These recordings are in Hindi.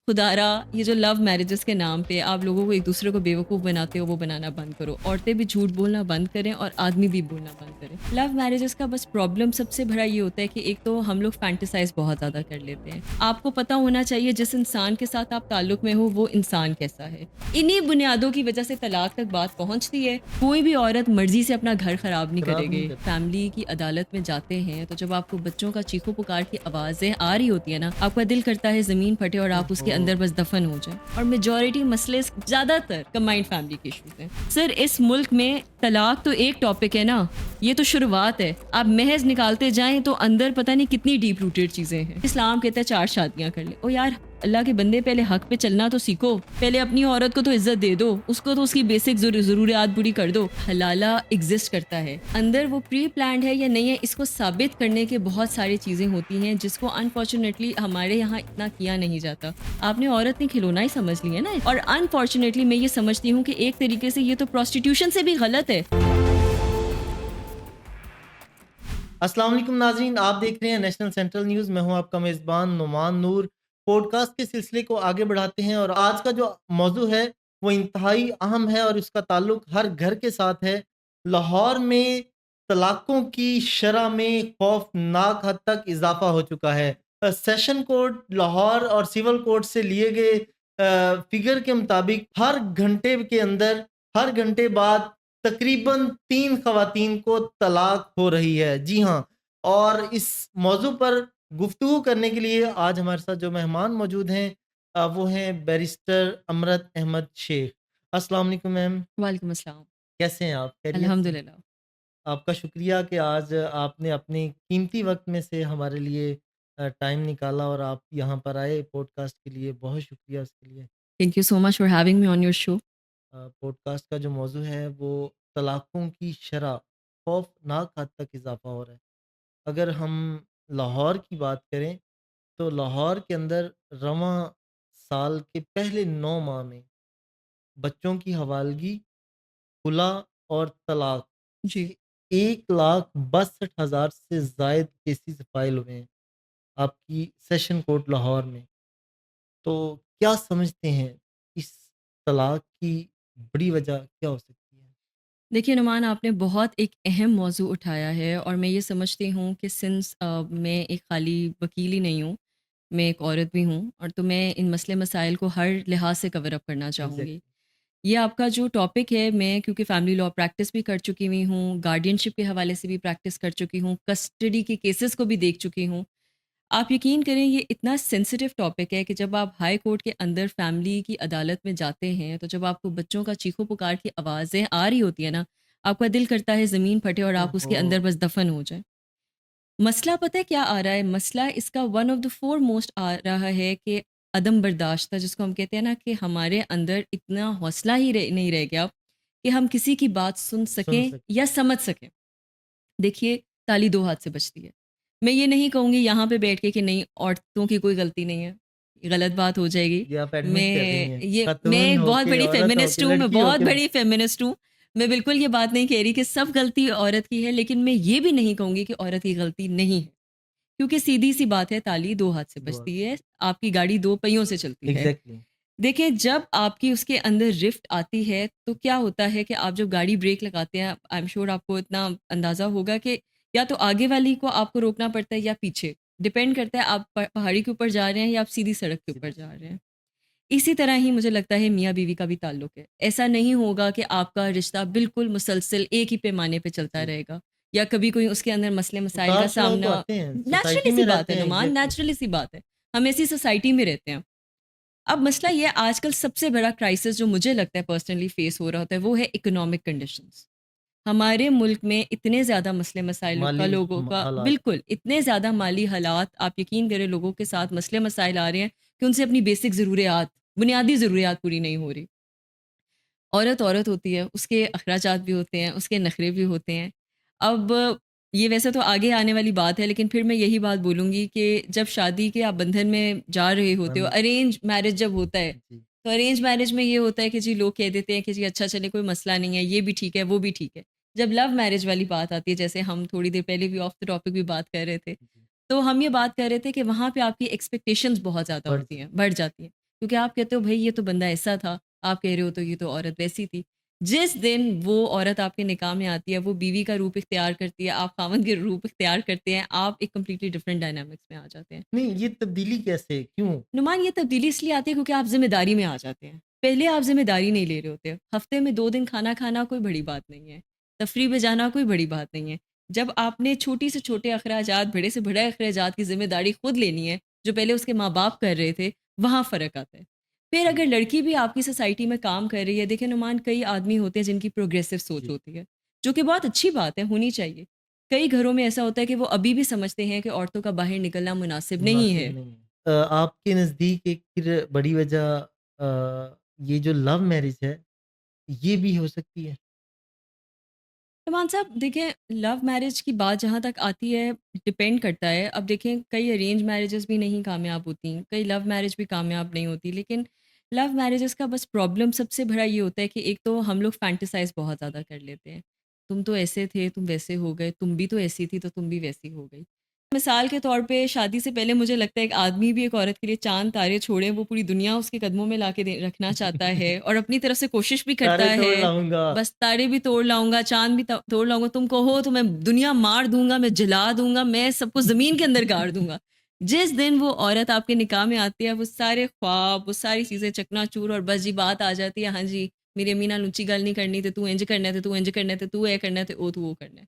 खुदारा ये जो लव मैरिजेस के नाम पे आप लोगों को एक दूसरे को बेवकूफ़ बनाते हो वो बनाना बंद करो। औरतें भी झूठ बोलना बंद करें और आदमी भी बोलना बंद करें। लव मैरिजेस का बस प्रॉब्लम सबसे बड़ा ये होता है कि एक तो हम लोग फैंटेसाइज बहुत ज़्यादा कर लेते हैं। आपको पता होना चाहिए जिस इंसान के साथ आप ताल्लुक में हो वो इंसान कैसा है। इन्हीं बुनियादों की वजह से तलाक तक बात पहुंचती है। कोई भी औरत मर्जी से अपना घर खराब नहीं खराब नहीं करेगी। करते। फैमिली की अदालत में जाते हैं तो जब आपको बच्चों का चीखों पुकार की आवाज़ें आ रही होती है ना, आपका दिल करता है ज़मीन फटे और आप उसके ओहो! अंदर बस दफन हो जाएँ। और मेजॉरिटी मसले ज़्यादातर कंबाइंड फैमिली के इश्यूज़ हैं। सर इस मुल्क में तलाक तो एक टॉपिक है ना, ये तो शुरुआत है। आप महज़ निकालते जाएँ तो अंदर पता नहीं कितनी डीप रूटेड चीज़ें हैं। इस्लाम कहता है 4 शादियाँ कर ले। ओ यार अल्लाह के बंदे पहले हक पे चलना तो सीखो। पहले अपनी औरत को तो इज्जत दे दो, उसको तो उसकी बेसिक ज़रूरियात पूरी कर दो। हलाला एग्जिस्ट करता है। अंदर वो प्री प्लान्ड है या नहीं है इसको साबित करने के बहुत सारी चीज़ें होती हैं जिसको अनफॉर्चुनेटली हमारे यहाँ इतना किया नहीं जाता। आपने औरत ने खिलौना ही समझ लिया ना, और अनफॉर्चुनेटली मैं ये समझती हूँ कि एक तरीके से ये तो प्रोस्टिट्यूशन से भी गलत है। अस्सलाम वालेकुम नाज़रीन, आप देख रहे हैं नेशनल सेंट्रल न्यूज़। मैं हूं आपका मेज़बान नुमान नूर। पॉडकास्ट के सिलसिले को आगे बढ़ाते हैं और आज का जो मौजू है वो इंतहाई अहम है और उसका ताल्लुक हर घर के साथ है। लाहौर में तलाकों की शरह में खौफनाक हद तक इजाफा हो चुका है। सेशन कोर्ट लाहौर और सिविल कोर्ट से लिए गए फिगर के मुताबिक हर घंटे के अंदर, हर घंटे बाद तकरीबन 3 ख़वातीन को तलाक हो रही है। जी हाँ, और इस मौज़ू पर गुफ्तगू करने के लिए आज हमारे साथ जो मेहमान मौजूद हैं वो हैं बैरिस्टर अमरत अहमद शेख। अस्सलाम वालेकुम मैम, वालेकुम अस्सलाम। कैसे हैं आप? खैरियत से? अल्हम्दुलिल्लाह। आपका शुक्रिया कि आज आपने अपने कीमती वक़्त में से हमारे लिए टाइम निकाला और आप यहाँ पर आए पॉडकास्ट के लिए, बहुत शुक्रिया उसके लिए। Thank you so much for having me on your show. Podcast का जो मौज़ू है वो तलाकों की शरह खौफ़नाक हद तक इज़ाफ़ा हो रहा है। अगर हम लाहौर की बात करें, तो लाहौर के अंदर रवां साल के पहले 9 माह में बच्चों की हवालगी, खुला और तलाक जी। के 1,62,000 से ज़ायद केसेज़ फ़ाइल हुए हैं, आपकी सेशन कोर्ट लाहौर में। तो क्या समझते हैं, इस तलाक की बड़ी वजह क्या हो सकती है? देखिए नुमान आपने बहुत एक अहम मौज़ू उठाया है और मैं ये समझती हूँ कि सिंस मैं एक खाली वकील ही नहीं हूँ, मैं एक औरत भी हूँ और तो मैं इन मसले मसाइल को हर लिहाज से कवर अप करना चाहूँगी। एग्ज़ैक्टली। ये आपका जो टॉपिक है मैं क्योंकि फैमिली लॉ प्रैक्टिस भी कर चुकी हुई हूँ, गार्डियनशिप के हवाले से भी प्रैक्टिस कर चुकी हूँ, कस्टडी के केसेस को भी देख चुकी हूँ। आप यकीन करें ये इतना सेंसिटिव टॉपिक है कि जब आप हाई कोर्ट के अंदर फैमिली की अदालत में जाते हैं, तो जब आपको बच्चों का चीखों-पुकार की आवाज़ें आ रही होती है ना, आपका दिल करता है ज़मीन फटे और आप उसके ओहो! अंदर बस दफ़न हो जाएँ। मसला पता है क्या आ रहा है? मसला इसका वन ऑफ द फोरमोस्ट आ रहा है कि अदम बर्दाश्त जिसको हम कहते हैं ना कि हमारे अंदर इतना हौसला ही नहीं रह गया कि हम किसी की बात सुन सुन सकें सकते या समझ सकें। देखिए, ताली दो हाथ से बजती है। मैं ये नहीं कहूँगी यहाँ पे बैठ के कि नहीं औरतों की कोई गलती नहीं है, ये गलत बात हो जाएगी। ये आप एडमिट कर रही हैं। मैं ख़तून एक बहुत होके, बड़ी औरत फेमिनिस्ट होके, हूँ, मैं लड़की बहुत होके बड़ी फेमिनिस्ट हूँ। मैं बिल्कुल ये बात नहीं कह रही कि सब गलती औरत की है, लेकिन मैं ये भी नहीं कहूँगी कि औरत की गलती नहीं है। क्योंकि सीधी-सी बात है ताली दो हाथ से दुआ बजती है, आपकी गाड़ी 2 पहियों से चलती है। एग्ज़ैक्टली। देखिए, जब आपकी उसके अंदर रिफ्ट आती है, तो क्या होता है कि आप जब गाड़ी ब्रेक लगाते हैं, आई एम श्योर आपको इतना अंदाज़ा होगा कि या तो आगे वाली को आपको रोकना पड़ता है या पीछे। डिपेंड करता है आप पहाड़ी के ऊपर जा रहे हैं या आप सीधी सड़क के ऊपर सीधी जा सड़क। रहे हैं। इसी तरह ही मुझे लगता है मियाँ-बीवी का भी ताल्लुक है। ऐसा नहीं होगा कि आपका रिश्ता बिल्कुल मुसलसल एक ही पैमाने पे चलता जी। रहेगा या कभी कोई उसके अंदर मसले-मसाइल का उतार-चढ़ाव तो सामना आते हैं, नेचुरली सोसाइटी सी में बात रहते है हैं नुमान, एग्ज़ैक्टली। नेचुरली सी बात है। हम ऐसी सोसाइटी में रहते हैं। अब मसला ये है आजकल सबसे बड़ा क्राइसिस जो मुझे लगता है पर्सनली फेस हो रहा होता है वो है इकोनॉमिक कंडीशंस। हमारे मुल्क में इतने ज़्यादा मसले मसाइल का माली लोगों का हालात। बिल्कुल इतने ज़्यादा माली हालात आप यकीन करें लोगों के साथ मसले मसाइल आ रहे हैं कि उनसे अपनी बेसिक ज़रूरियात बुनियादी ज़रूरियात पूरी नहीं हो रही। औरत औरत होती है, उसके अखराजात भी होते हैं, उसके नखरे भी होते हैं। अब ये वैसे तो आगे आने वाली बात है, लेकिन फिर मैं यही बात बोलूँगी कि जब शादी के आप बंधन में जा रहे होते हो, बंद अरेंज मैरिज जब होता है, जी। तो अरेंज मैरिज में ये होता है कि जी लोग कह देते हैं कि जी अच्छा चले कोई मसला नहीं है, ये भी ठीक है, वो भी ठीक है। जब लव मैरिज वाली बात आती है, जैसे हम थोड़ी देर पहले भी ऑफ द टॉपिक भी बात कर रहे थे, जी। तो हम ये बात कर रहे थे कि वहाँ पे आपकी एक्सपेक्टेशंस बहुत ज़्यादा बढ़ होती जाता हैं, है। बढ़ जाती हैं। क्योंकि आप कहते हो भाई ये तो बंदा ऐसा था, आप कह रहे हो तो ये तो औरत वैसी थी। जिस दिन वो औरत आपके निकाह में आती है, वो बीवी का रूप इख्तियार करती है, आप खामन के रूप इख्तियार करते हैं, आप एक कंप्लीटली डिफरेंट डायनामिक्स में आ जाते हैं। नहीं, ये तब्दीली कैसे? क्यों? नुमान ये तब्दीली इसलिए आती है क्योंकि आप ज़िम्मेदारी में आ जाते हैं। पहले आप ज़िम्मेदारी नहीं ले रहे होते। हफ्ते में 2 दिन खाना खाना कोई बड़ी बात नहीं है। तफरीह पे जाना कोई बड़ी बात नहीं है। जब आपने छोटी से छोटे अखराजात, बड़े से बड़े अखराजात की ज़िम्मेदारी खुद लेनी है, जो पहले उसके माँ-बाप कर रहे थे, वहाँ फ़र्क आता है। फिर अगर लड़की भी आपकी सोसाइटी में काम कर रही है, देखिए नुमान कई आदमी होते हैं जिनकी प्रोग्रेसिव सोच जी। होती है, जो कि बहुत अच्छी बात है, होनी चाहिए। कई घरों में ऐसा होता है कि वो अभी भी समझते हैं कि औरतों का बाहर निकलना मुनासिब नहीं मुनासिब है। नहीं है। आपके नज़दीक एक फिर बड़ी वजह ये जो लव मैरिज है, ये भी हो सकती है? नुमान साहब देखिए, लव मैरिज की बात जहाँ तक आती है, डिपेंड करता है। अब देखें, कई अरेंज मैरिजेस भी नहीं कामयाब होती, कई लव मैरिज भी कामयाब नहीं होती। लेकिन लव मैरिजेस का बस प्रॉब्लम सबसे बड़ा ये होता है कि एक तो हम लोग फैंटेसाइज बहुत ज़्यादा कर लेते हैं। तुम तो ऐसे थे, तुम वैसे हो गए, तुम भी तो ऐसी थी तो तुम भी वैसी हो गई। मिसाल के तौर पे शादी से पहले मुझे लगता है एक आदमी भी एक औरत के लिए चाँद तारे छोड़े, वो पूरी दुनिया उसके कदमों में लाके दे रखना चाहता है और अपनी तरफ से कोशिश भी करता तारे तोड़ है। लाऊँगा। बस तारे भी तोड़ लाऊँगा, चाँद भी त तोड़ लाऊँगा, तुम कहो तो मैं दुनिया मार दूँगा, मैं जला दूँगा, मैं सबको ज़मीन के अंदर गाड़ दूँगा। जिस दिन वो औरत आपके निकाह में आती है, वो सारे ख्वाब, वो सारी चीज़ें चकनाचूर और बस जी बात आ जाती है, हाँ जी, मेरी अम्मी नाल ऊँची गल नहीं करनी ते तू इंज करना है, ते तू इंज करना है, ते तू ये करना है, ते ओ तू वो करना है।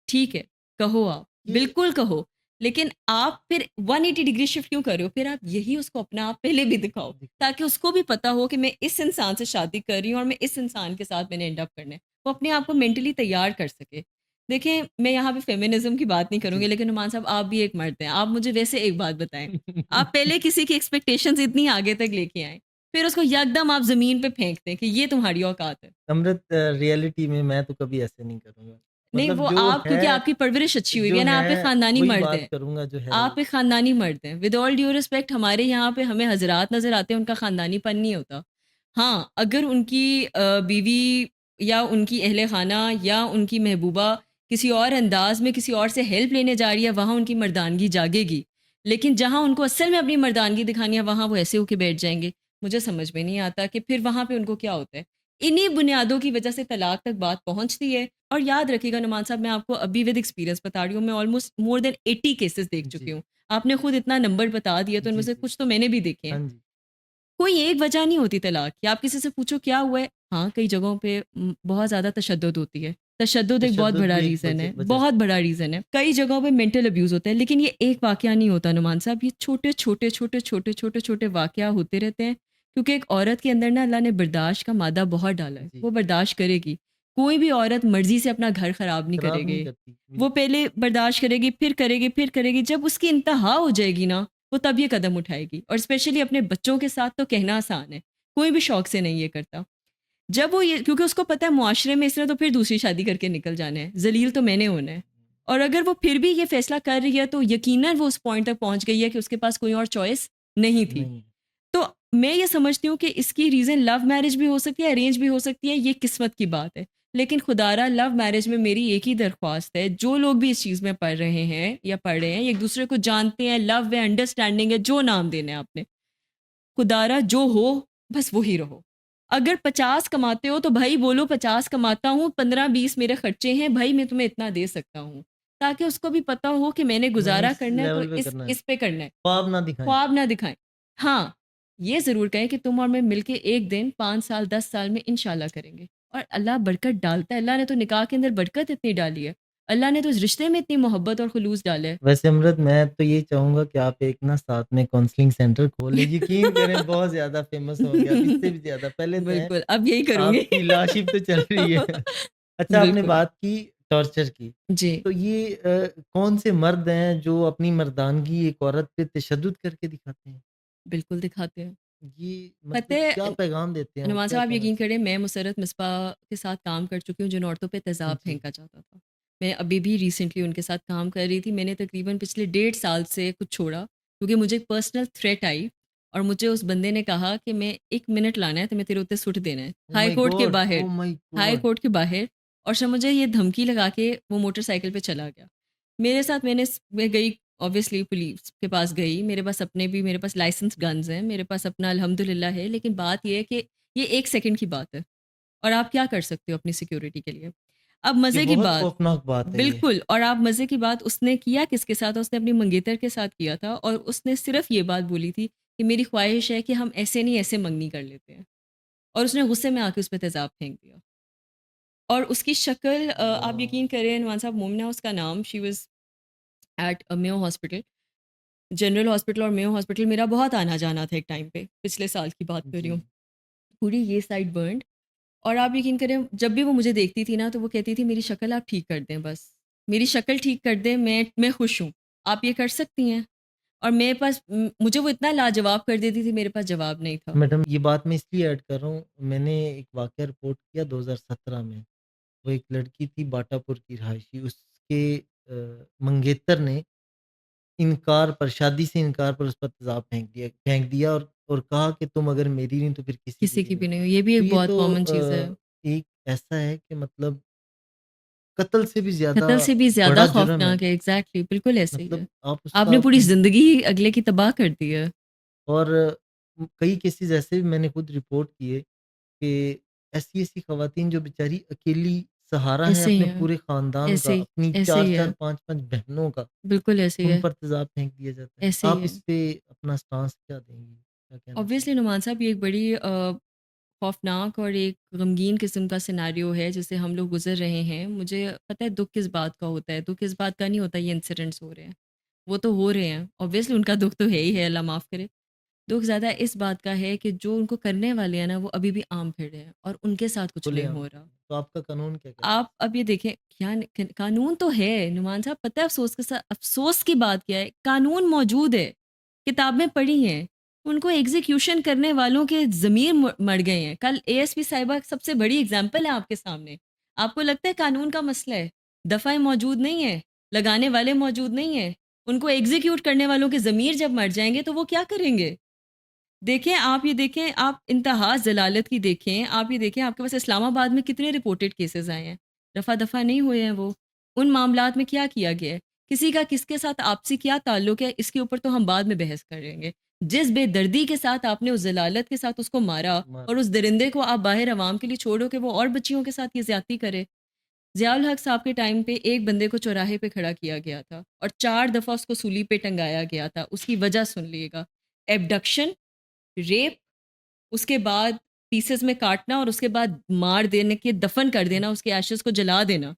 ठीक है, कहो आप, ये बिल्कुल कहो, लेकिन आप फिर 180 डिग्री शिफ्ट क्यों कर रहे हो? फिर आप यही उसको अपना आप पहले भी दिखाओ, देखो, ताकि उसको भी पता हो कि मैं इस इंसान से शादी कर रही हूँ और मैं इस इंसान के साथ मैंने एंड अप करना है। वो अपने आप को मेंटली तैयार कर सके। देखिए, मैं यहाँ पे फेमिनिज़्म की बात नहीं करूँगी, जी। लेकिन नुमान साहब आप भी एक मर्द हैं। आप मुझे वैसे एक बात बताएँ, आप पहले किसी की एक्सपेक्टेशंस इतनी आगे तक लेके आए, फिर उसको यकदम आप ज़मीन पे फेंक दें कि ये तुम्हारी औकात है। अमृत, रियलिटी में मैं तो कभी ऐसे नहीं करूँगा। नहीं, मतलब वो आप क्योंकि आपकी परवरिश अच्छी हुई है ना, आप एक ख़ानदानी वही मर्द बात हैं। करूँगा जो है। आप एक ख़ानदानी मर्द हैं। विद ऑल ड्यू रिस्पेक्ट, हमारे यहाँ पे हमें हज़रात नज़र आते हैं, उनका ख़ानदानीपन नहीं होता। हाँ, अगर उनकी बीवी या उनकी अहले ख़ाना या उनकी महबूबा किसी और अंदाज़ में किसी और से हेल्प लेने जा रही है, वहाँ उनकी मर्दानगी जागेगी। लेकिन जहाँ उनको असल में अपनी मर्दानगी दिखानी है, वहाँ वो ऐसे होके बैठ जाएँगे। मुझे समझ में नहीं आता कि फिर वहाँ पे उनको क्या होता है। इन्हीं बुनियादों की वजह से तलाक तक बात पहुँचती है। और याद रखिएगा नुमान साहब, मैं आपको अभी विद एक्सपीरियंस बता रही हूँ, मैं ऑलमोस्ट मोर देन 80 केसेस देख चुकी जी, हूँ। आपने खुद इतना नंबर बता दिया, तो इनमें जी, से जी। कुछ तो मैंने भी देखे हाँ हैं। जी। कोई एक वजह नहीं होती तलाक की। आप किसी से पूछो क्या हुआ है? हाँ, कई जगहों पे बहुत ज़्यादा तशद्दुद होती है। तशद्दुद एक बहुत तशद्दुद बड़ा भी एक रीज़न है, वजह बहुत बड़ा रीज़न है। कई जगहों पे मेंटल अब्यूज़ होता है, लेकिन ये एक वाक़या नहीं होता नुमान साहब, ये छोटे-छोटे, छोटे-छोटे, छोटे-छोटे वाक़या होते रहते हैं। क्योंकि एक औरत के अंदर ना अल्लाह ने बर्दाश्त का मादा बहुत डाला है, जी, वो बर्दाश्त करेगी। कोई भी औरत मर्ज़ी से अपना घर ख़राब नहीं खराब नहीं करेगी। करती। वो बिल्कुल। पहले बर्दाश्त करेगी, फिर करेगी, फिर करेगी। जब उसकी इंतहा हो जाएगी ना, वो तब ये कदम उठाएगी, और स्पेशली अपने बच्चों के साथ तो कहना आसान है, कोई भी शौक से नहीं ये करता। जब वो ये, क्योंकि उसको पता है मुआशरे में इसने तो फिर दूसरी शादी करके निकल जाना है, ज़लील तो मैंने होना है। और अगर वो फिर भी ये फ़ैसला कर रही है, तो यकीनन वो उस पॉइंट तक पहुँच गई है कि उसके पास कोई और चॉइस नहीं थी। नहीं। तो मैं ये समझती हूँ कि इसकी रीज़न लव मैरिज भी हो सकती है, अरेंज भी हो सकती है, ये किस्मत की बात है। लेकिन खुदारा लव मैरिज में मेरी एक ही दरख्वास्त है, जो लोग भी इस चीज़ में पढ़ रहे हैं या पढ़ रहे हैं, एक-दूसरे को जानते हैं, लव है, अंडरस्टैंडिंग है, जो नाम देना है आपने, खुदारा जो हो, बस वही रहो। अगर 50 कमाते हो तो भाई बोलो 50 कमाता हूँ, 15-20 मेरे खर्चे हैं, भाई मैं तुम्हें इतना दे सकता हूँ। ताकि उसको भी पता हो कि मैंने मैंने गुज़ारा इस करना है तो लेवल पे इस करना है। इस पे करना है। ख्वाब ना दिखाएँ। ख्वाब ना दिखाएँ। हाँ, ये ज़रूर कहें कि तुम और मैं मिलके एक दिन 5 साल, 10 साल में इंशाल्लाह करेंगे। और अल्लाह बरकत डालता है, अल्लाह ने तो निकाह के अंदर बरकत इतनी डाली है। अल्लाह ने तो इस रिश्ते में इतनी मोहब्बत और खुलूस डाला है। वैसे अमृत, मैं तो ये चाहूँगा कि आप एक ना साथ में काउंसलिंग सेंटर खोलें। यकीन करें, बहुत ज़्यादा फ़ेमस हो गया अब, इससे भी ज़्यादा। पहले तो हैं, बिल्कुल, अब यही करूँगी। आपकी लाशिप तो चल रही है। अच्छा, आपने बिल्कुल। बात की टॉर्चर की, जी, तो ये कौन से मर्द हैं जो अपनी मर्दानगी एक औरत पे तशद्दुद करके दिखाते हैं? बिल्कुल दिखाते हैं। ये पता मतलब क्या है पैगाम देते हैं वो? नुमान क्या साहब, आप कहना यकीन चाहते करें, मैं मुसर्रत मिस्बा के साथ काम कर चुकी हूँ जिन औरतों पे तेज़ाब हैं? जी, फेंका जाता था। मैं अभी भी रिसेंटली उनके साथ काम कर रही थी। मैंने तकरीबन पिछले 1.5 साल से कुछ छोड़ा, क्योंकि मुझे एक पर्सनल थ्रेट आई और मुझे उस बंदे ने कहा कि मैं 1 मिनट लाना है तो मैं तेरे उत्ते सुट देना है। Oh my God! Oh my high God! Court के बाहर। और फिर मुझे ये धमकी लगा के वो मोटरसाइकिल पे चला गया। मेरे साथ मैं गई ऑब्वियसली पुलिस के पास गई, मेरे पास लाइसेंस गन्स हैं, मेरे पास अपना अल्हम्दुलिल्लाह है, लेकिन बात ये है कि ये 1 सेकंड की बात है और आप क्या कर सकते हो अपनी सिक्योरिटी के लिए? अब ये मज़े की बहुत बात खौफनाक बात है ये। बिल्कुल। और आप मज़े की बात उसने किया किसके साथ? उसने अपनी मंगेतर के साथ किया था और उसने सिर्फ़ ये बात बोली थी कि मेरी ख़्वाहिश है कि हम ऐसे नहीं ऐसे मंगनी कर लेते हैं और उसने गुस्से में आके उस पे तेज़ाब फेंक दिया। और उसकी शक्ल आप अल्लाह! यकीन करें नवाज़ साहब मोमिना उसका नाम she was at Mayo hospital, general hospital और मेयो हॉस्पिटल मेरा बहुत आना-जाना था एक टाइम पे, पिछले साल की बात कर रही जी। हूँ। पूरी ये साइड बर्न्ड और आप यकीन करें जब भी वो मुझे देखती थी ना तो वो कहती थी मेरी शक्ल आप ठीक कर दें बस। मेरी शक्ल ठीक कर दें, मैं खुश हूँ। आप ये कर सकती हैं? और मेरे पास मुझे वो इतना लाजवाब कर देती थी, मेरे पास जवाब नहीं था। मैडम ये बात मैं इसलिए ऐड कर रहा हूँ, मैंने एक वाक़या रिपोर्ट किया 2017 में। वो एक लड़की थी बाटापुर की रहायशी, उसके मंगेतर ने शादी से इनकार पर उस पर तेज़ाब फेंक दिया और कहा कि तुम अगर मेरी नहीं तो फिर किसी की किसी भी की नहीं। भी नहीं हुई, ये भी तो एक ये बहुत तो कॉमन चीज़ है। एक ऐसा है कि मतलब कत्ल से भी ज़्यादा कत्ल से भी ज़्यादा बड़ा जुर्म है। खौफ़नाक है, एग्ज़ैक्टली बिल्कुल ऐसे ही मतलब है। आप उसका आपने पूरी ज़िंदगी ही अगले की तबाह कर दी है। और कई केसेज़ ऐसे भी मैंने खुद रिपोर्ट किए कि ऐसी-ऐसी ख़वातीन जो बेचारी अकेली सहारा हैं ऐसे ही अपने है, पूरे ख़ानदान का, अपनी ऐसे ही है, 4-4 5-5 बहनों का, बिल्कुल ऐसे ही उन है, पर तेज़ाब फेंक दिया जाता है। ऐसे ही आप है। इस पे अपना स्टांस क्या देंगी? क्या कहना ऑब्वियसली चाहेंगी? नुमान साहब ये एक बड़ी खौफ़नाक और एक गमगीन किस्म का सिनेरियो है जिससे हम लोग गुज़र रहे हैं। मुझे पता है दुःख किस बात का होता है, दुःख इस बात का नहीं होता ये इंसिडेंट्स हो रहे हैं। वो तो हो रहे हैं, ऑब्वियसली उनका दुःख तो है ही है, अल्लाह माफ़ करे। दुःख ज़्यादा इस बात का है कि जो उनको करने वाले हैं ना वो अभी भी आम फिर रहे हैं और उनके साथ कुछ नहीं खुलेआम। हो रहा। तो आपका कानून क्या कहता है? आप अब ये देखें क्या कानून तो है नुमान साहब, पता है अफ़सोस की बात क्या है? कानून मौजूद है, किताबें पढ़ी हैं, उनको एग्ज़ीक्यूशन करने वालों के ज़मीर मर गए हैं। कल एएसपी साहिबा सबसे बड़ी एग्ज़ाम्पल है आपके सामने। आपको लगता है कानून का मसला है? दफ़ाएँ मौजूद नहीं हैं, लगाने वाले मौजूद नहीं हैं, उनको एग्ज़ीक्यूट करने वालों के ज़मीर जब मर जाएँगे तो वो क्या करेंगे? देखें, आप ये देखें, आप इंतहा ज़लालत की देखें, आप ये देखें आपके पास इस्लामाबाद में कितने रिपोर्टेड केसेज़ आए हैं। रफ़ा-दफ़ा नहीं हुए हैं वो। उन मामलात में क्या किया गया है? किसी का किसके साथ आपसी क्या ताल्लुक है, इसके ऊपर तो हम बाद में बहस करेंगे। जिस बेदर्दी के साथ आपने उस ज़लालत के साथ उसको मारा मार और उस दरिंदे को आप बाहर अवाम के लिए छोड़ो कि वो और बच्चियों के साथ ये ज़्यादती करे। ज़ियाउल हक साहब के टाइम पे एक बंदे को चौराहे पे खड़ा किया गया था और 4 दफ़ा उसको सूली पे टंगाया गया था। उसकी वजह सुन लीजिएगा, एब्डक्शन, रेप, उसके बाद पीसेस में काटना और उसके बाद मार देने के दफ़न कर देना, उसके एशेज़ को जला देना।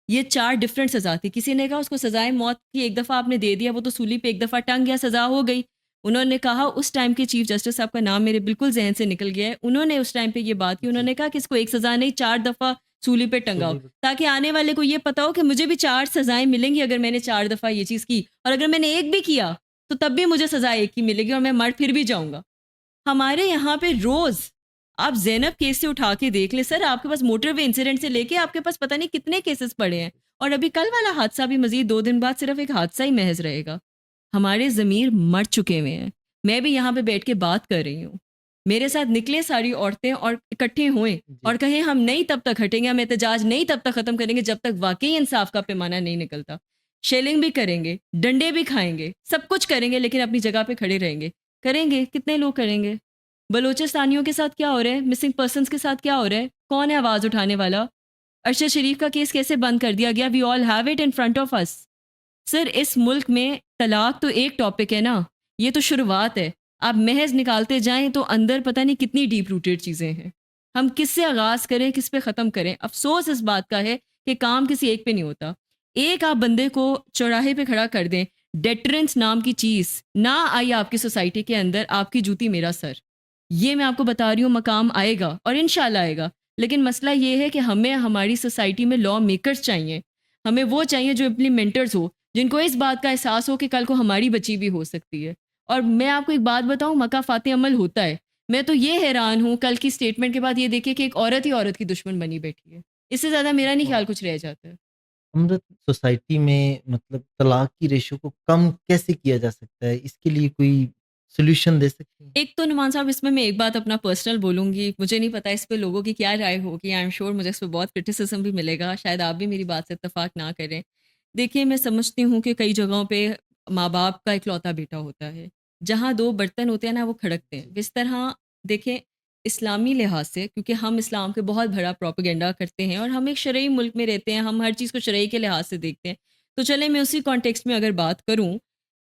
ये 4 डिफरेंट सज़ा थी। किसी ने कहा उसको सज़ाए मौत की एक दफ़ा आपने दे दिया, वो तो सूली पे एक दफ़ा टंग गया, सज़ा हो गई। उन्होंने कहा उस टाइम के चीफ जस्टिस साहब का नाम मेरे बिल्कुल ज़हन से निकल गया है। उन्होंने उस टाइम पे ये बात की, जी, उन्होंने कहा कि इसको एक सज़ा नहीं 4 दफ़ा सूली पे टंगाओ, सूली पे ताकि आने वाले को ये पता हो कि मुझे भी 4 सज़ाएँ मिलेंगी अगर मैंने 4 दफ़ा ये चीज़ की और अगर मैंने एक भी किया, तो तब भी मुझे सज़ा एक ही मिलेगी और मैं मर फिर भी जाऊँगा। हमारे यहाँ पे रोज़ आप ज़ैनब केस से उठा के देख लें सर, आपके पास मोटरवे इंसिडेंट से लेके आपके पास पता नहीं कितने केसेस पड़े हैं और अभी कल वाला हादसा भी मज़ीद 2 दिन बाद सिर्फ़ एक हादसा ही महज़ रहेगा। हमारे ज़मीर मर चुके हुए हैं। मैं भी यहाँ पे बैठ के बात कर रही हूँ। मेरे साथ निकलें सारी औरतें और इकट्ठे होएँ जी, और कहें हम नहीं तब तक हटेंगे, हम एहतजाज नहीं तब तक ख़त्म करेंगे जब तक वाक़ई इंसाफ़ का पैमाना नहीं निकलता। शेलिंग भी करेंगे, डंडे भी खाएँगे, सब कुछ करेंगे लेकिन अपनी जगह पे खड़े रहेंगे। करेंगे, कितने लोग करेंगे? बलोचिस्तानियों के साथ क्या हो रहा है? मिसिंग पर्सन्स के साथ क्या हो रहा है? कौन है आवाज़ उठाने वाला? अरशद शरीफ का केस कैसे बंद कर दिया गया? We all have it in front of us. Sir इस मुल्क में तलाक तो एक टॉपिक है ना, ये तो शुरुआत है। आप महज़ निकालते जाएँ तो अंदर पता नहीं कितनी डीप रूटेड चीज़ें हैं। हम किससे आगाज़ करें, किस पे ख़त्म करें? अफ़सोस इस बात का है कि काम किसी एक पे नहीं होता। एक आप बंदे को चौराहे पे खड़ा कर दें, डेटरेंस नाम की चीज़ ना आई आपकी सोसाइटी के अंदर, आपकी जूती मेरा सर। ये मैं आपको बता रही हूँ मकाम आएगा और इंशाल्लाह आएगा। लेकिन मसला ये है कि हमें हमारी सोसाइटी में लॉ मेकर्स चाहिए। हमें वो चाहिए जो इम्प्लीमेंटर्स हो, जिनको इस बात का एहसास हो कि कल को हमारी बच्ची भी हो सकती है। और मैं आपको एक बात बताऊँ, मका फ़ाते अमल होता है। मैं तो ये हैरान हूँ कल की स्टेटमेंट के बाद ये देखिए कि एक औरत ही औरत की दुश्मन बनी बैठी है। इससे ज़्यादा मेरा नहीं ख्याल वाह! कुछ रह जाता है। अमृत सोसाइटी में मतलब तलाक की रेशो को कम कैसे किया जा सकता है? इसके लिए कोई सॉल्यूशन दे सकती हैं? एक तो नुमान साहब इसमें मैं एक बात अपना पर्सनल बोलूँगी, मुझे नहीं पता इस पे लोगों की क्या राय होगी, आई एम श्योर मुझे इस पे बहुत क्रिटिसिज़्म भी मिलेगा, शायद आप भी मेरी बात से इत्तेफ़ाक ना करें। देखिए मैं समझती हूँ कि कई जगहों पे माँ बाप का इकलौता बेटा होता है। जहाँ 2 बर्तन होते हैं ना वो खड़कते हैं। इस तरह देखें इस्लामी लिहाज से, क्योंकि हम इस्लाम के बहुत बड़ा प्रोपेगेंडा करते हैं और हम एक शरई मुल्क में रहते हैं, हम हर चीज़ को शरई के लिहाज से देखते हैं। तो चलें मैं उसी कॉन्टेक्स्ट में अगर बात करूँ,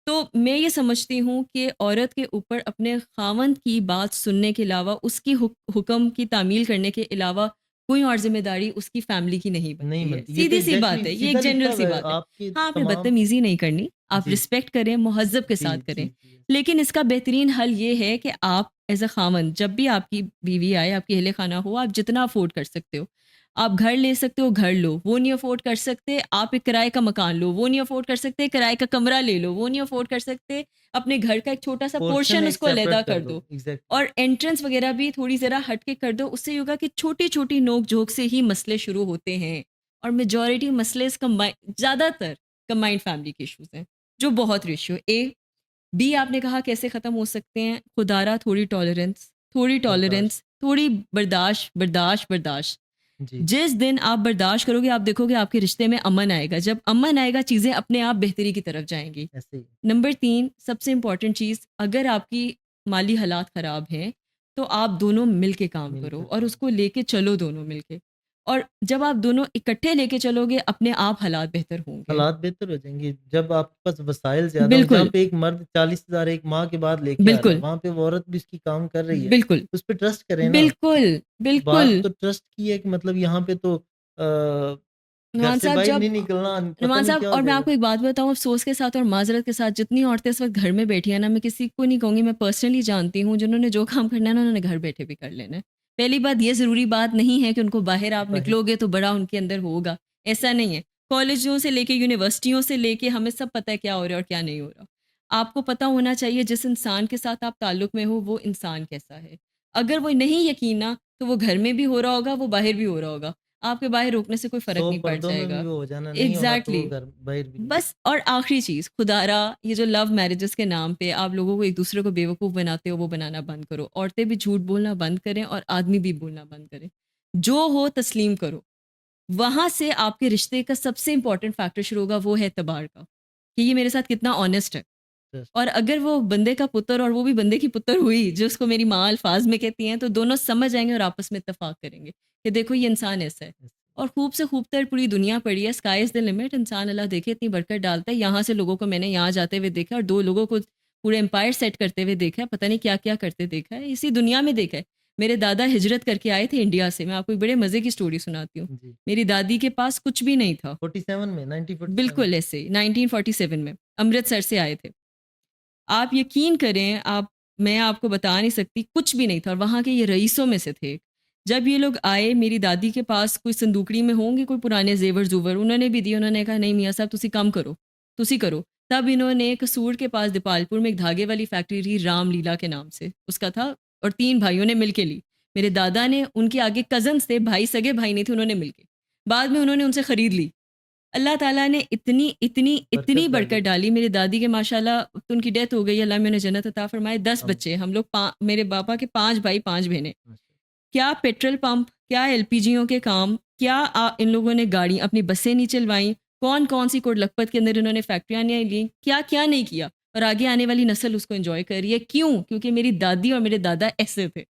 तो मैं ये समझती हूँ कि औरत के ऊपर अपने ख़ावंद की बात सुनने के अलावा, उसकी हुक्म की तामील करने के अलावा कोई और ज़िम्मेदारी उसकी फ़ैमिली की नहीं नहीं बनती है। बनती। ये तो सीधी-सी बात एग्ज़ैक्टली है, ये एक सीधा लिखा जनरल हुआ सी है बात है। आपके हाँ, आपने तमाम। बदतमीज़ी नहीं करनी, आप जी, रिस्पेक्ट करें, मुहज़्ज़ब के जी, साथ जी, करें। जी। लेकिन इसका बेहतरीन हल ये है कि आप एज़ अ ख़ावंद, जब भी आपकी बीवी आए, आपकी अहले ख़ाना हो, आप जितना अफ़ोर्ड कर सकते हो। आप घर ले सकते हो, घर लो, वो नहीं अफ़ोर्ड कर सकते, आप एक किराए का मकान लो, वो नहीं अफ़ोर्ड कर सकते, किराए का कमरा ले लो, वो नहीं अफ़ोर्ड कर सकते, अपने घर का एक छोटा-सा पोर्शन पोर्शन एक उसको अलहदा सेपरेट कर कर दो। दो। एग्ज़ैक्टली। और एंट्रेंस वगैरह भी थोड़ी ज़रा हट के कर दो, उससे ये होगा कि छोटी-छोटी नोक-झोंक से ही मसले शुरू होते हैं और मेजॉरिटी मसले ज़्यादातर कंबाइंड फैमिली के इश्यूज़ हैं, जो बहुत रेशियो बी आपने कहा कैसे ख़त्म हो सकते हैं? खुदारा थोड़ी बर्दाश्त। टॉलरेंस, थोड़ी बर्दाश्त, बर्दाश्त, बर्दाश्त। जी, जिस दिन आप बर्दाश्त करोगे, आप देखोगे आपके रिश्ते में अमन आएगा। जब अमन आएगा, चीज़ें अपने आप बेहतरी की तरफ जाएँगी। ऐसे ही। नंबर 3 सबसे इम्पोर्टेंट चीज़, अगर आपकी माली हालात ख़राब हैं, तो आप दोनों मिल के काम करो मिलकर और काम। उसको लेके चलो दोनों मिल के। और जब आप दोनों इकट्ठे लेके चलोगे, अपने आप हालात बेहतर होंगे। हालात बेहतर हो जाएँगे। जब आपके पास वसाइल ज़्यादा हों, जहाँ बिल्कुल, पे एक मर्द 40,000 एक माह के बाद लेके आ रहा है, बिल्कुल, वहाँ पे वो औरत भी उसकी काम कर रही है। बिल्कुल, उस पे ट्रस्ट करें ना। बिल्कुल, बात बिल्कुल। तो ट्रस्ट की है कि मतलब यहाँ पे तो घर नुमान से साहब बाहर जब नहीं निकलना, पता नुमान नहीं साहब, क्या हो और मैं जाएगा। आपको एक बात बताऊँ अफ़सोस के साथ और माज़रत के साथ, जितनी औरतें इस वक़्त घर में बैठी हैं ना, मैं किसी को नहीं कहूँगी, मैं पर्सनली जानती हूँ, जिन्होंने जो काम करना है ना, उन्होंने घर बैठे भी कर लेना है। पहली बात, ये ज़रूरी बात नहीं है कि उनको बाहर आप बाहर निकलोगे तो बड़ा उनके अंदर होगा, ऐसा नहीं है। कॉलेजों से लेके यूनिवर्सिटियों से लेके हमें सब पता है क्या हो रहा है और क्या नहीं हो रहा। आपको पता होना चाहिए जिस इंसान के साथ आप ताल्लुक़ में हो, वो इंसान कैसा है। अगर वो नहीं यकीन ना, तो वो घर में भी हो रहा होगा, वो बाहर भी हो रहा होगा। आपके बाहर रोकने से कोई फ़र्क 100 नहीं पड़ पर्दों में भी जाएगा। वो हो जाना, नहीं होना तो वो एग्ज़ैक्टली। घर बाहर भी नहीं। बस और आखिरी चीज़, खुदारा ये जो लव मैरिजेस के नाम पे आप लोगों को एक-दूसरे को बेवकूफ़ बनाते हो, वो बनाना बंद करो। औरतें भी झूठ बोलना बंद करें और आदमी भी बोलना बंद करें। जो हो तस्लीम करो। वहाँ से आपके रिश्ते का सबसे इम्पोर्टेंट फैक्टर शुरू होगा, वो है एतबार का, कि ये मेरे साथ कितना ऑनेस्ट है। ट्रस्ट। और अगर वो बंदे का पुत्र और वो भी बंदे की पुत्र हुई, जो उसको मेरी माँ अल्फ़ाज़ में कहती हैं, तो दोनों समझ जाएँगे और आपस में इत्तेफ़ाक करेंगे कि देखो ये इंसान ऐसा है। और खूब से खूबतर पूरी दुनिया पड़ी है, स्काई इज़ द लिमिट। इंसान अल्लाह देखे इतनी बरकत डालता है। यहाँ से लोगों को मैंने यहाँ जाते हुए देखा है और 2 लोगों को पूरे एम्पायर सेट करते हुए देखा है, पता नहीं क्या-क्या करते देखा है, इसी दुनिया में देखा है। मेरे दादा हिजरत करके आए थे इंडिया से, मैं आपको एक बड़े मज़े की स्टोरी सुनाती हूँ। जी। मेरी दादी के पास कुछ भी नहीं था, 47 में 1947। बिल्कुल ऐसे 1947 में, अमृतसर से आए थे। आप यकीन करें, आप मैं आपको बता नहीं सकती, कुछ भी नहीं था और वहाँ के ये रईसों में से थे। जब ये लोग आए, मेरी दादी के पास कोई संदूकड़ी में होंगे कोई पुराने ज़ेवर-ज़ूवर, उन्होंने भी दिए। उन्होंने कहा, "नहीं मियाँ साहब तुसी काम करो, तुसी करो।" तब इन्होंने कसूर के पास दीपालपुर में एक धागे वाली फैक्ट्री थी, रामलीला के नाम से उसका था, और 3 भाइयों ने मिल के ली। मेरे दादा ने, उनके आगे कज़िन्स थे, भाई सगे भाई नहीं थे, उन्होंने मिल के। बाद में उन्होंने उनसे खरीद ली। अल्लाह ताला ने इतनी, इतनी, बरकत इतनी डाली। बरकत डाली। मेरी दादी के माशाल्लाह, अब तो उनकी डेथ हो गई, अल्लाह में उन्हें जन्नत अता फ़रमाए। 10 हम बच्चे, हम लोग मेरे पापा के 5 भाई 5 बहनें। माशा क्या पेट्रोल पंप, क्या एलपीजीओं के काम, क्या इन लोगों ने गाड़ी अपनी बसें नहीं चलवाई, कौन-कौन सी कोट लखपत के अंदर इन्होंने फैक्ट्रियाँ नहीं ली, क्या-क्या नहीं किया और आगे आने वाली नस्ल उसको एन्जॉय कर रही है। क्यों? क्योंकि मेरी दादी और मेरे दादा ऐसे थे।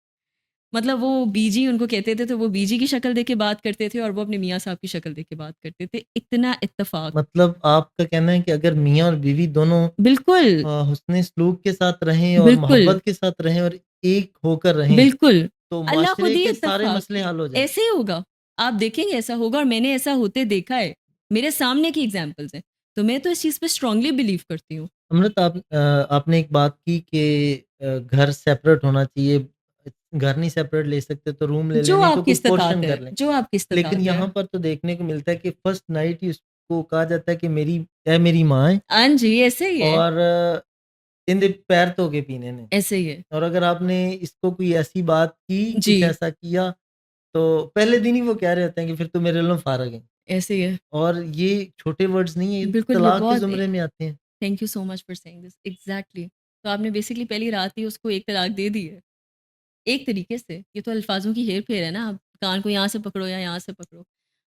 मतलब वो बीजी उनको कहते थे, तो वो बीजी की शक्ल देख के बात करते थे और वो अपने मियाँ साहब की शक्ल देख के बात करते थे। इतना इत्तेफ़ाक। मतलब आपका कहना है कि अगर मियाँ और बीवी दोनों बिल्कुल, हुस्न सलूक के साथ रहें और बिल्कुल, मोहब्बत के साथ रहें और एक होकर रहें, बिल्कुल। तो अल्लाह खुद माशरे ही के सारे इत्तेफ़ाक मसले है। हल हो जाएँ। ऐसे ही होगा। आप देखेंगे ऐसा होगा और मैंने ऐसा होते देखा है। मेरे सामने की एग्ज़ाम्पल्स हैं। तो मैं तो इस चीज़ पे स्ट्रांगली बिलीव करती हूँ। अमृत आपने एक बात की कि घर सेपरेट होना चाहिए। घर नहीं सेपरेट ले सकते तो रूम ले लें, जो नहीं तो आपकी कोई पोर्शन इस्तिताअत है, कर लें। जो आपकी लेकिन इस्तिताअत है। यहाँ पर तो देखने को मिलता है कि फर्स्ट नाइट ही उसको कहा जाता है कि मेरी माँ है हाँ जी, ऐसे ही है। और इंदे पैर धो के पीने ने। ऐसे ही है। और अगर आपने इसको कोई ऐसी बात की, कुछ जी, ऐसा किया, तो पहले दिन ही वो कह रहे होते हैं कि फिर तो मेरे नालों फारग है। ऐसे ही है। और ये छोटे वर्ड्स नहीं है, ये बिल्कुल, ये तलाक के बहुत ज़ुमरे में आते हैं। Thank you so much for saying this. Exactly. तो आपने बेसिकली पहली रात ही उसको एक तलाक दे दी है। एक तरीके से। ये तो अल्फ़ाज़ों की हेर-फेर है ना, आप कान को यहाँ से पकड़ो या यहाँ से पकड़ो।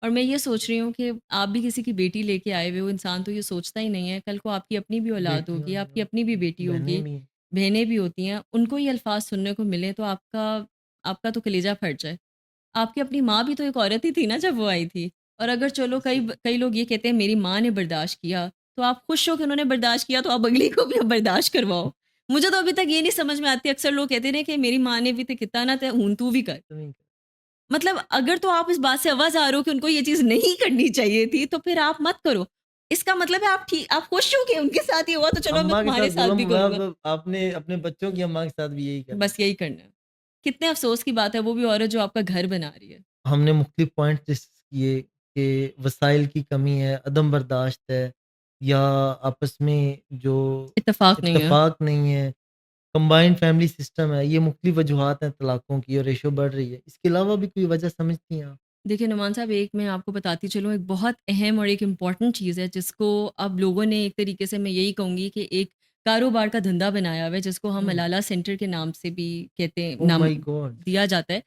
और मैं ये सोच रही हूँ कि आप भी किसी की बेटी लेके आए हुए हो, इंसान तो ये सोचता ही नहीं है, कल को आपकी अपनी भी औलाद बेटियाँ होगी, हैं आपकी और अपनी भी बेटी बहनें होगी, भी हैं। बहनें भी होती हैं, उनको ये अल्फ़ाज़ सुनने को मिले तो आपका आपका तो कलेजा फट जाए। आपकी अपनी माँ भी तो एक औरत ही थी ना जब वो आई थी। और अगर चलो कई जी, कई लोग ये कहते हैं मेरी माँ ने बर्दाश्त किया, तो आप खुश हो कि उन्होंने बर्दाश्त किया तो आप अगली को भी अब बर्दाश्त करवाओ। मुझे तो अभी तक ये नहीं समझ में आती, अक्सर लोग कहते हैं कि मेरी माँ ने भी तो कितना ना ते हून तू भी कर। तो नहीं मतलब अगर तो आप इस बात से अवज़ आ रहे हो कि उनको ये चीज़ नहीं करनी चाहिए थी, तो फिर आप मत करो। इसका मतलब है आप खुश हो कि उनके साथ ये हुआ तो चलो मैं अम्मा के तुम्हारे साथ साथ जुल्म भी हुआ करूँगा। अब आपने अपने बच्चों की अम्मा के साथ भी यही करना है। बस यही करना है। कितने अफ़सोस की बात है वो भी औरत जो आपका घर बना रही है। हमने मुख्तलिफ पॉइंट डिस्कस किए कि वसाइल की कमी है, अदम बर्दाश्त है या आपस में जो इत्तेफ़ाक नहीं है। इत्तेफाक नहीं है, कंबाइंड फैमिली सिस्टम है, ये मुख्तलिफ वजूहात हैं तलाकों की और रेशो बढ़ रही है। इसके अलावा भी कोई वजह समझती हैं आप? देखिए नुमान साहब, एक मैं आपको बताती चलूँ, एक बहुत अहम और एक इम्पॉर्टेंट चीज़ है जिसको अब लोगों ने एक तरीके से मैं यही कहूँगी कि एक कारोबार का धंधा बनाया हुआ है, जिसको हम हुँ, मलाला सेंटर के नाम से भी कहते हैं, ओह नाम माय गॉड! दिया जाता है।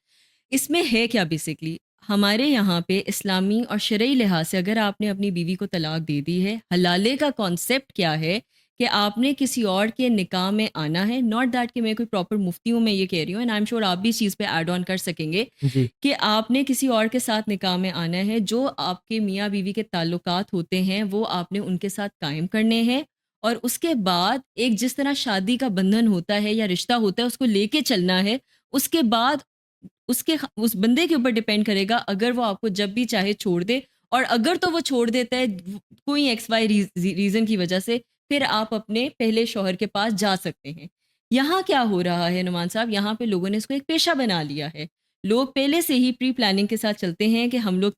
इसमें है क्या बेसिकली, हमारे यहाँ पे इस्लामी और शरई लिहाज से अगर आपने अपनी बीवी को तलाक दे दी है, हलाले का कॉन्सेप्ट क्या है कि आपने किसी और के निकाह में आना है। नॉट दैट कि मैं कोई प्रॉपर मुफ्ती हूँ, मैं ये कह रही हूँ, एंड आई एम श्योर आप भी इस चीज़ पे ऐड ऑन कर सकेंगे जी, कि आपने किसी और के साथ निकाह में आना है। जो आपके मियाँ बीवी के ताल्लुकात होते हैं वो आपने उनके साथ कायम करने हैं, और उसके बाद एक जिस तरह शादी का बंधन होता है या रिश्ता होता है उसको लेके चलना है। उसके बाद उस बंदे के ऊपर डिपेंड करेगा, अगर वो आपको जब भी चाहे छोड़ दे, और अगर तो वो छोड़ देता है कोई एक्स वाई रीज़न की वजह से, फिर आप अपने पहले शौहर के पास जा सकते हैं। यहाँ क्या हो रहा है नुमान साहब, यहाँ पे लोगों ने इसको एक पेशा बना लिया है। लोग पहले से ही प्री प्लानिंग के साथ चलते हैं कि हम लोग,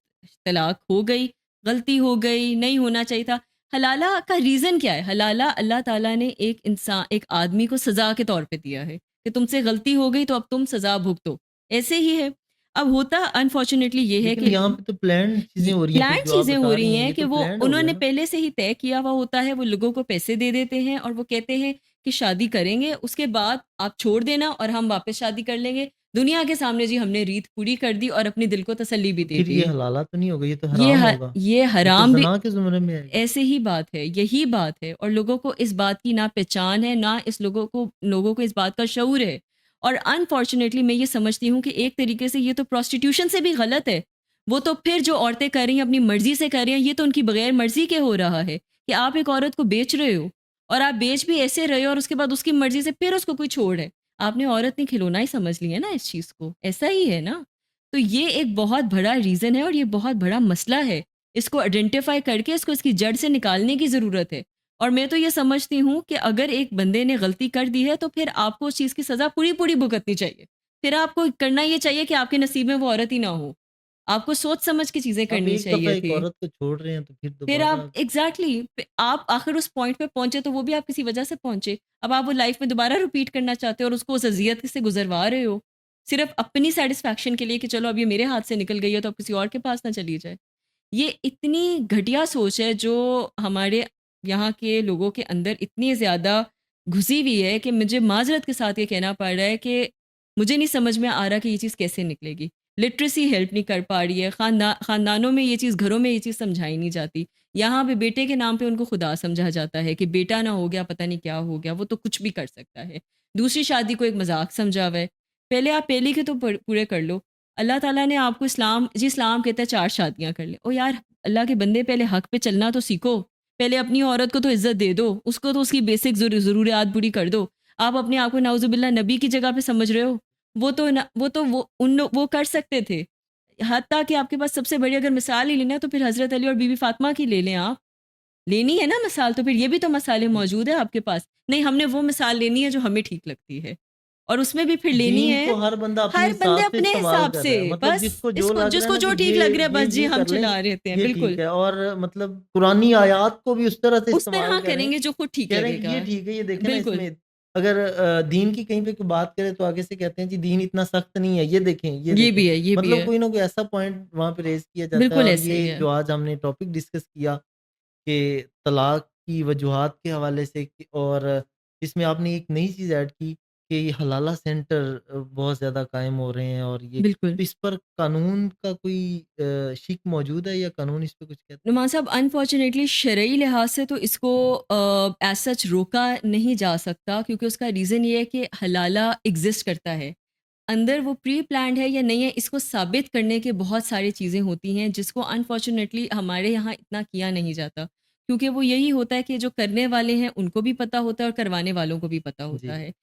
तलाक हो गई, गलती हो गई, नहीं होना चाहिए था। हलाला का रीज़न क्या है? हलाला अल्लाह ताला ने एक आदमी को सज़ा के तौर पे दिया है कि तुमसे गलती हो गई तो अब तुम सज़ा भुगतो। ऐसे ही है। अब होता अनफॉर्च्युनेटली ये है लेकिन कि यहाँ पे तो प्लान्ड चीज़ें ये हो रही हैं, फिर प्लान्ड जो आप चीज़ें हो बता रही रही हैं, हैं ये कि तो वो प्लान्ड हो गया उन्होंने ना? पहले से ही तय किया हुआ होता है, वो लोगों को पैसे दे देते हैं और वो कहते हैं कि शादी करेंगे, उसके बाद आप छोड़ देना और हम वापस शादी कर लेंगे। दुनिया के सामने जी हमने रीत पूरी कर दी और अपने दिल को तसल्ली भी तो दे फिर ये दी। हलाला तो नहीं होगा, ये तो हराम होगा। ये ये तो हराम भी ज़िना के ज़ुमरे में आएगा। ऐसे ही बात है, यही बात है, और लोगों को इस बात की ना पहचान है, ना इस लोगों को इस बात का शऊर है। और अनफॉर्च्युनेटली मैं ये समझती हूँ कि एक तरीके से ये तो प्रोस्टिट्यूशन से भी गलत है। वो तो फिर जो औरतें कर रही हैं अपनी मर्ज़ी से कर रही हैं, ये तो उनकी बगैर मर्ज़ी के हो रहा है कि आप एक औरत को बेच रहे हो, और आप बेच भी ऐसे रहे हो और उसके बाद उसकी मर्ज़ी से फिर उसको कोई छोड़ है। आपने औरत ने खिलौना ही समझ लिया ना इस चीज़ को, ऐसा ही है ना? तो ये एक बहुत बड़ा रीज़न है और ये बहुत बड़ा मसला है। इसको आइडेंटिफ़ाई करके इसको इसकी जड़ से निकालने की ज़रूरत है। और मैं तो ये समझती हूँ कि अगर एक बंदे ने गलती कर दी है तो फिर आपको उस चीज़ की सज़ा पूरी-पूरी भुगतनी चाहिए। फिर आपको करना ये चाहिए कि आपके नसीब में वो औरत ही ना हो। आपको सोच समझ के चीज़ें आप करनी एक दफ़ा चाहिए एक थी। औरत को छोड़ रहे हैं, तो फिर फिर दोबारा आप एग्ज़ैक्टली आप आखिर उस पॉइंट पे पहुँचे तो वो भी आप किसी वजह से पहुँचे। अब आप वो लाइफ़ में दोबारा रिपीट करना चाहते हो और उसको उस अज़ियत से गुज़रवा रहे हो। सिर्फ़ अपनी सैटिस्फैक्शन के लिए कि चलो अब ये मेरे हाथ से निकल गई है तो अब किसी और के पास ना चली जाए। ये इतनी घटिया सोच है जो हमारे यहाँ के लोगों के अंदर इतनी ज़्यादा घुसी हुई है कि मुझे माज़रत के साथ ये कहना पड़ रहा है कि मुझे नहीं समझ में आ रहा कि ये चीज़ कैसे निकलेगी। लिटरेसी हेल्प नहीं कर पा रही है, ख़ानदानों में ये चीज़, घरों में ये चीज़ समझाई नहीं जाती। यहाँ पे बेटे के नाम पे उनको खुदा समझा जाता है कि बेटा ना हो गया, पता नहीं क्या हो गया, वो तो कुछ भी कर सकता है। दूसरी शादी को एक मज़ाक समझा हुआ है। पहले आप पहले के तो पूरे कर लो। अल्लाह ताला ने आपको इस्लाम कहता है 4 शादियाँ कर ले। ओ यार, अल्लाह के बंदे पहले हक पे चलना तो सीखो। पहले अपनी औरत को तो इज़्ज़त दे दो, उसको तो उसकी बेसिक ज़रूरियात पूरी कर दो। आप अपने आप को नाउज़ुबिल्लाह नबी की जगह पे समझ रहे हो। वो कर सकते थे। हत्ता कि आपके पास सबसे बड़ी अगर मिसाल ही लेना है तो फिर हज़रत अली और बीबी फ़ातिमा की ले लें आप। लेनी है ना मिसाल, तो फिर ये भी तो मसाले जी। मौजूद है आपके पास। नहीं, हमने वो मिसाल लेनी है जो हमें ठीक लगती है। और उसमें भी फिर लेनी दीन को है हर बंदा अपने हर बंदे हिसाब से अपने इस्तेमाल हिसाब कर से, रहा है। मतलब बस जिसको जो इसको लग रहा है जिसको ना जो कि ठीक लग रहा है बस जी ये हम कर लें, चला रहते हैं, ये बिल्कुल। ठीक है और मतलब पुरानी आयत को भी उस तरह से उस इस्तेमाल तरह करें, करेंगे जो खुद ठीक कह रहे हैं कि लगेगा। ये ठीक है, ये देखें ना बिल्कुल, इसमें अगर दीन की कहीं पे कोई बात करें तो आगे से कहते हैं जी दीन इतना सख्त नहीं है, ये देखें, ये ये देखें। भी है, ये भी मतलब है। कोई ना कोई ऐसा पॉइंट वहाँ पे रेज़ किया जाता है बिल्कुल और ऐसे ही ये है। जो आज हमने टॉपिक डिस्कस किया कि तलाक की वजूहात के हवाले से और इसमें आपने एक नई चीज़ ऐड की कि ये हलाला सेंटर बहुत ज़्यादा कायम हो रहे हैं और ये बिल्कुल। तो इस पर कानून का कोई शिक मौजूद है या कानून इस पे कुछ कहता है? नुमान साहब, अनफॉर्चुनेटली शरई लिहाज से तो इसको एज सच रोका नहीं जा सकता, क्योंकि उसका रीज़न ये है कि हलाला एग्जिस्ट करता है। अंदर वो प्री प्लान्ड है या नहीं है, इसको साबित करने के बहुत सारी चीज़ें होती हैं, जिसको अनफॉर्चुनेटली हमारे यहाँ इतना किया नहीं जाता। क्योंकि वो यही होता है कि जो करने वाले हैं उनको भी पता होता है और करवाने वालों को भी पता होता जी। है।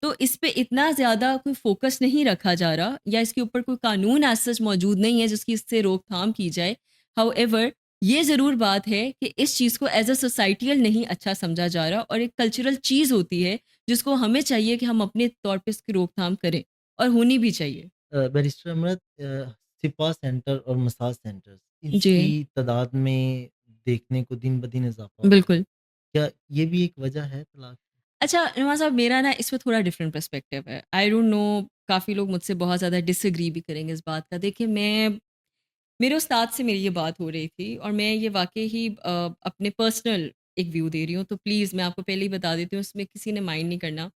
तो इस पे इतना ज़्यादा कोई फ़ोकस नहीं रखा जा रहा, या इसके ऊपर कोई कानून एज़ सच मौजूद नहीं है जिसकी इससे रोकथाम की जाए। हाउएवर, ये ज़रूर बात है कि इस चीज़ को एज़ अ सोसाइटियल नहीं अच्छा समझा जा रहा, और एक कल्चरल चीज़ होती है जिसको हमें चाहिए कि हम अपने तौर पे इसकी रोकथाम करें, और होनी भी चाहिए। बैरिस्टर अमृत, स्पा सेंटर और मसाज सेंटर्स जी, इसकी तादाद में देखने को दिन-ब-दिन इज़ाफ़ा हो रहा है। बिल्कुल। क्या ये भी एक वजह है तलाक की? अच्छा नवाज़ साहब, मेरा ना इसमें थोड़ा डिफरेंट पर्सपेक्टिव है। आई डोंट नो, काफ़ी लोग मुझसे बहुत ज़्यादा डिसएग्री भी करेंगे इस बात का। देखिए, मेरे उस्ताद से मेरी ये बात हो रही थी, और मैं ये वाक़ई ही अपने पर्सनल एक व्यू दे रही हूँ, तो प्लीज़ मैं आपको पहले ही बता देती हूँ, इसमें किसी ने माइंड नहीं करना।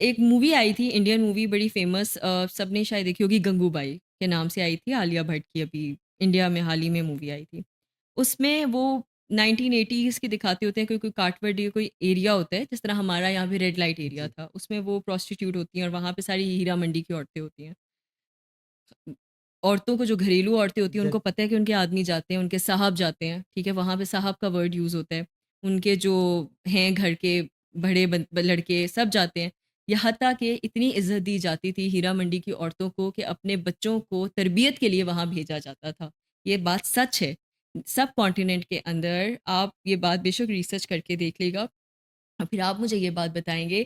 एक मूवी आई थी, इंडियन मूवी बड़ी फ़ेमस, सबने शायद देखी होगी, गंगूबाई के नाम से आई थी, आलिया भट्ट की, अभी इंडिया में हाल ही में मूवी आई थी। उसमें वो 1980s की दिखाते होते हैं, कोई कोई काठवड या कोई एरिया होता है, जिस तरह हमारा यहाँ पे रेड लाइट एरिया जी, था, उसमें वो प्रोस्टिट्यूट होती हैं और वहाँ पे सारी हीरा मंडी की औरतें होती हैं। औरतों को, जो घरेलू औरतें होती हैं, उनको एग्ज़ैक्ट पता है कि उनके आदमी जाते हैं, उनके साहब जाते हैं, ठीक है? वहाँ पे साहब का वर्ड यूज़ होता है। उनके जो हैं घर के बड़े लड़के सब जाते हैं। यहाँ तक कि इतनी इज़्ज़त दी जाती थी हीरा मंडी की औरतों को कि अपने बच्चों को तरबियत के लिए वहाँ भेजा जाता था। ये बात सच है। सब कॉन्टिनेंट के अंदर आप ये बात बेशक रिसर्च करके देख लीजिएगा। और फिर आप मुझे ये बात बताएँगे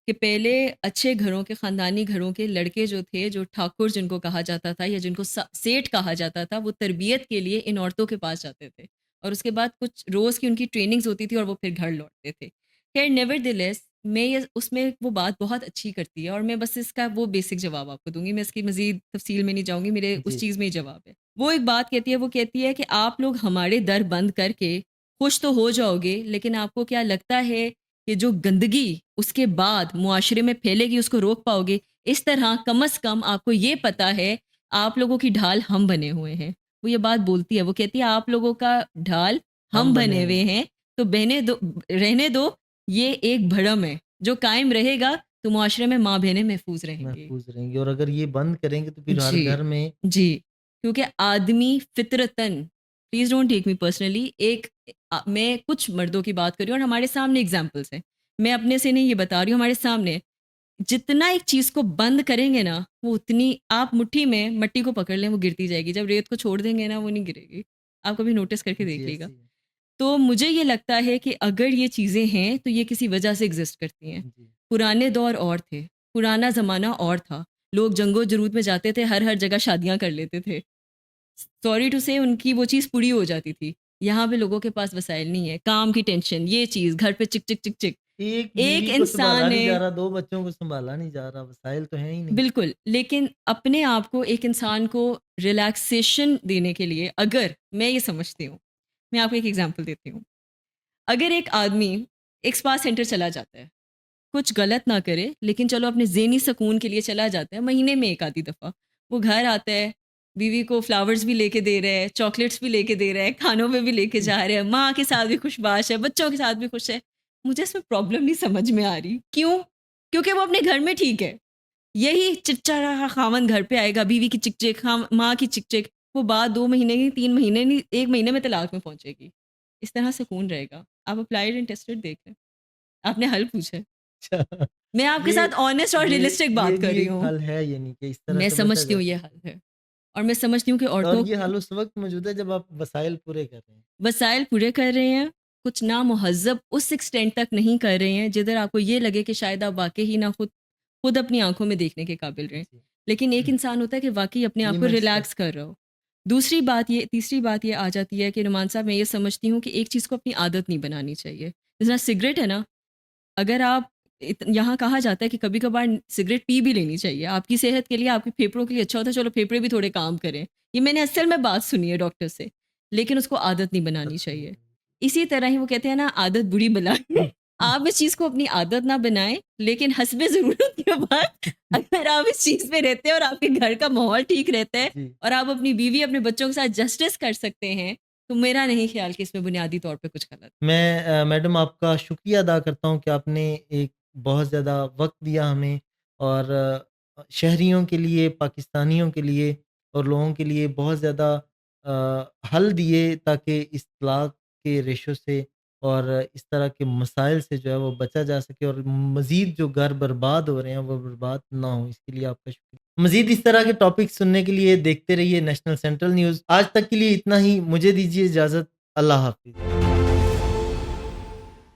कि पहले अच्छे घरों के, ख़ानदानी घरों के लड़के जो थे, जो ठाकुर जिनको कहा जाता था या जिनको सेठ कहा जाता था, वो तरबियत के लिए इन औरतों के पास जाते थे। और उसके बाद कुछ रोज़ की उनकी ट्रेनिंग्स होती थी और वो फिर घर लौटते थे। ख़ैर, नेवरदलेस मैं ये उसमें वो बात बहुत अच्छी करती है, और मैं बस इसका वो बेसिक जवाब आपको दूँगी। मैं इसकी मज़ीद तफ़सील में नहीं जाऊँगी, मेरे उस जी, चीज़ में ही जवाब है। वो एक बात कहती है, वो कहती है कि आप लोग हमारे दर बंद करके खुश तो हो जाओगे, लेकिन आपको क्या लगता है कि जो गंदगी उसके बाद मुआशरे में फैलेगी, उसको रोक पाओगे? इस तरह कम से कम आपको ये पता है, आप लोगों की ढाल हम बने हुए हैं। वो ये बात बोलती है, वो कहती है आप लोगों का ढाल हम हम बने बने हुए हुए हैं, हैं, तो बहने दो, रहने दो, ये एक भरम है, जो कायम रहेगा तो मुआशरे में माँ-बहनें महफूज़ रहेंगी। महफूज़ रहेंगे और अगर ये बंद करेंगे तो फिर हर जी, घर में जी। क्योंकि आदमी फ़ितरतन, please don't take me personally, मैं कुछ मर्दों की बात कर रही हूँ और हमारे सामने एग्ज़ाम्पल्स हैं। मैं अपने से नहीं ये बता रही हूँ, हमारे सामने। जितना एक चीज़ को बंद करेंगे ना, वो उतनी, आप मुट्ठी में मट्टी को पकड़ लें, वो गिरती जाएगी। जब रेत को छोड़ देंगे ना, वो नहीं गिरेगी। आप कभी नोटिस करके जी, देख लीजिएगा। ऐसे ही तो मुझे ये लगता है कि अगर ये चीज़ें हैं, तो ये किसी वजह से एग्ज़िस्ट करती हैं। है। जी, पुराने दौर और थे, पुराना ज़माना और था। लोग जंगो-जरूद में जाते थे, हर-हर जगह शादियाँ कर लेते थे। सॉरी टू से उनकी वो चीज़ पूरी हो जाती थी। यहाँ पे लोगों के पास वसाइल नहीं है, काम की टेंशन, ये चीज़, घर पे चिक, चिक, चिक, चिक। एक एक बीवी को सँभाला इंसान नहीं ने, जा रहा, 2 बच्चों को सँभाला नहीं जा रहा, वसाइल तो हैं ही नहीं। बिल्कुल, लेकिन अपने आप को, एक इंसान को रिलैक्सेशन देने के लिए, अगर मैं ये समझती हूँ, मैं आपको एक एग्ज़ाम्पल देती हूँ। अगर एक आदमी एक स्पा सेंटर चला जाता है, कुछ गलत ना करे, लेकिन चलो अपने ज़हनी सुकून के लिए चला जाता है, महीने में 1 आधी दफ़ा। वो घर आता है, बीवी को फ्लावर्स भी लेके दे रहा है, चॉकलेट्स भी लेके दे रहा है, खानों में भी लेके जी, जा रहा है, माँ के साथ भी खुशबाश है, बच्चों के साथ भी खुश है। मुझे इसमें प्रॉब्लम नहीं समझ में आ रही। क्यों? क्योंकि वो अपने घर में ठीक है। यही चिड़चिड़ा खामन घर पे आएगा, बीवी की चिक-चिक, माँ की चिक-चिक, वो बात 2 महीने नहीं, 3 महीने नहीं, 1 महीने में तलाक में पहुँचेगी। इस तरह सुकून रहेगा। आप अप्लाइड एंड टेस्टेड देख लें। आपने हल पूछा है। अच्छा मैं आपके ये साथ ऑनेस्ट और रियलिस्टिक ये बात कर भी रही एक हूँ। हल है यानी कि इस तरह मैं से बचा समझती जा हूँ ये सकता हल है, और मैं समझती हूँ कि है और औरतों ये की हल उस वक़्त मौजूद है जब आप वसाइल पूरे कर रहे हैं। वसाइल पूरे कर रहे हैं, कुछ नामुहज़्ज़ब उस एक्सटेंट तक नहीं कर रहे हैं, जिधर आपको ये लगे कि शायद आप वाक़ई ही ना खुद खुद अपनी आँखों में देखने के काबिल रहें। जी, लेकिन एक इंसान होता है कि वाक़ई अपने आप को लिमिट्स सेट रिलैक्स कर रहा हो। दूसरी बात ये, तीसरी बात ये आ जाती है कि नुमान साहब, मैं ये समझती हूँ कि एक चीज़ को अपनी आदत नहीं बनानी चाहिए। जिस तरह सिगरेट है ना, अगर आप यहाँ कहा जाता है कि कभी-कभार सिगरेट पी भी लेनी चाहिए। आपकी सेहत के लिए, आपके फेफड़ों के लिए अच्छा होता है, चलो फेफड़े भी थोड़े काम करें। ये मैंने असल में बात सुनी है डॉक्टर से, लेकिन उसको आदत नहीं बनानी चाहिए। इसी तरह ही वो कहते हैं ना, आदत बुरी बला आप इस चीज़ को अपनी आदत ना बनाएँ, लेकिन हस्बे ज़रूरत के वक़्त अगर आप इस चीज़ में रहते हैं और आपके घर का माहौल ठीक रहता है जी। और आप अपनी बीवी, अपने बच्चों के साथ जस्टिस कर सकते हैं, तो मेरा नहीं ख़्याल कि इसमें बुनियादी तौर पे कुछ गलत। मैं मैडम आपका शुक्रिया अदा करता हूँ कि आपने एक बहुत ज़्यादा वक़्त दिया हमें और शहरियों के लिए, पाकिस्तानियों के लिए और लोगों के लिए बहुत ज़्यादा हल दिए ताकि इस तलाक के रेशो से और इस तरह के मसाइल से जो है वो बचा जा सके और मज़ीद जो घर बर्बाद हो रहे हैं वो बर्बाद ना हो। इसके लिए आपका शुक्रिया। मज़ीद इस तरह के टॉपिक सुनने के लिए देखते रहिए नेशनल सेंट्रल न्यूज़। आज तक के लिए इतना ही। मुझे दीजिए इजाज़त। अल्लाह हाफ़िज़।